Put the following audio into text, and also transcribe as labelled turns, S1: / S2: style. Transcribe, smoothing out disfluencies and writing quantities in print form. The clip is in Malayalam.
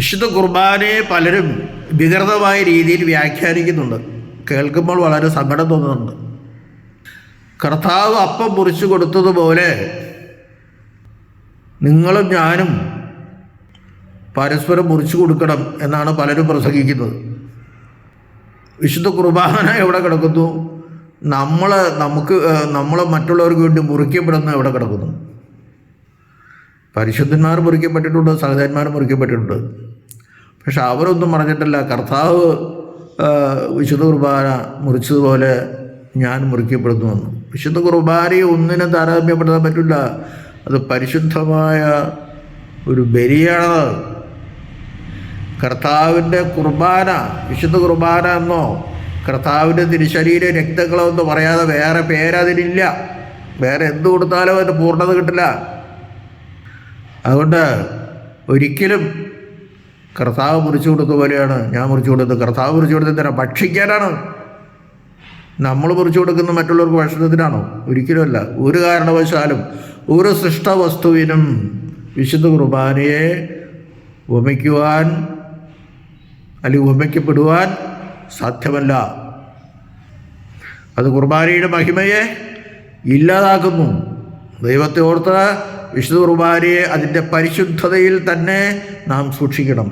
S1: വിശുദ്ധ കുർബാനയെ പലരും വികൃതമായ രീതിയിൽ വ്യാഖ്യാനിക്കുന്നുണ്ട്. കേൾക്കുമ്പോൾ വളരെ സങ്കടം തോന്നുന്നുണ്ട്. കർത്താവ് അപ്പം മുറിച്ചു കൊടുത്തതുപോലെ നിങ്ങളും ഞാനും പരസ്പരം മുറിച്ചു കൊടുക്കണം എന്നാണ് പലരും പ്രസംഗിക്കുന്നത്. വിശുദ്ധ കുർബാന എവിടെ കിടക്കുന്നു? നമ്മൾ മറ്റുള്ളവർക്ക് വേണ്ടി മുറിക്കപ്പെടുന്ന എവിടെ കിടക്കുന്നു? പരിശുദ്ധന്മാർ മുറിക്കപ്പെട്ടിട്ടുണ്ട്, സഹോദരന്മാർ മുറിക്കപ്പെട്ടിട്ടുണ്ട്. പക്ഷെ അവരൊന്നും പറഞ്ഞിട്ടില്ല കർത്താവ് വിശുദ്ധ കുർബാന മുറിച്ചതുപോലെ ഞാൻ മുറിക്കപ്പെടുന്നുവെന്ന്. വിശുദ്ധ കുർബാനയെ ഒന്നിനും താരതമ്യപ്പെടുത്താൻ പറ്റില്ല. അത് പരിശുദ്ധമായ ഒരു ബലിയാണ്. കർത്താവിൻ്റെ കുർബാന, വിശുദ്ധ കുർബാന എന്നോ കർത്താവിൻ്റെ തിരുശരീര രക്തങ്ങളോ എന്ന് പറയാതെ വേറെ പേരതിനില്ല. വേറെ എന്ത് കൊടുത്താലും അതിന് പൂർണ്ണത കിട്ടില്ല. അതുകൊണ്ട് ഒരിക്കലും കർത്താവ് മുറിച്ചു കൊടുത്ത പോലെയാണ് ഞാൻ മുറിച്ചു കൊടുത്തത്. കർത്താവ് മുറിച്ചു കൊടുത്തത് എന്തിനാണ്? ഭക്ഷിക്കാനാണ്. നമ്മൾ മുറിച്ചു കൊടുക്കുന്ന മറ്റുള്ളവർക്ക് ഭക്ഷണത്തിനാണോ? ഒരിക്കലുമല്ല. ഒരു കാരണവശാലും ഒരു സൃഷ്ടവസ്തുവിനും വിശുദ്ധ കുർബാനയെ ഉപമിക്കുവാൻ അല്ലെങ്കിൽ ഉപമിക്കപ്പെടുവാൻ സാധ്യമല്ല. അത് കുർബാനയുടെ മഹിമയെ ഇല്ലാതാക്കുന്നു. ദൈവത്തെ ഓർത്ത് വിശുദ്ധ കുർബാനയെ അതിൻ്റെ പരിശുദ്ധതയിൽ തന്നെ നാം സൂക്ഷിക്കണം.